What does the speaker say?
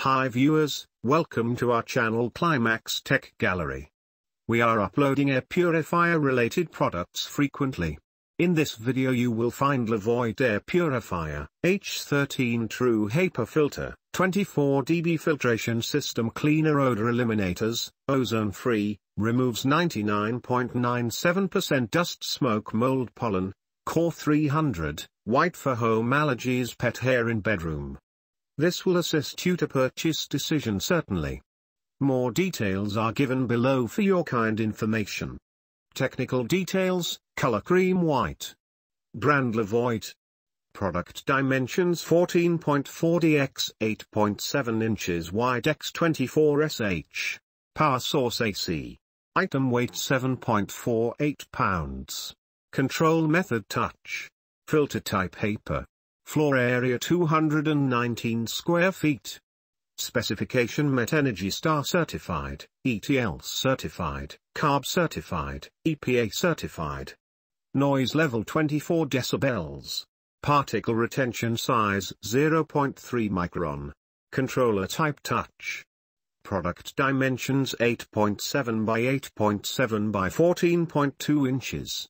Hi viewers, welcome to our channel Climax Tech Gallery. We are uploading air purifier related products frequently. In this video you will find LEVOIT Air Purifier, H13 True HEPA Filter, 24 dB Filtration System Cleaner Odor Eliminators, Ozone Free, removes 99.97% dust smoke mold pollen, Core 300, white for home allergies pet hair in bedroom. This will assist you to purchase decision certainly. More details are given below for your kind information. Technical details, color cream white. Brand LEVOIT. Product dimensions 14.40 x 8.7 inches wide x 24 sh. Power source AC. Item weight 7.48 pounds. Control method touch. Filter type HEPA. Floor area 219 square feet. Specification Met Energy Star certified, ETL certified, CARB certified, EPA certified. Noise level 24 decibels. Particle retention size 0.3 micron. Controller type touch. Product dimensions 8.7 by 8.7 by 14.2 inches.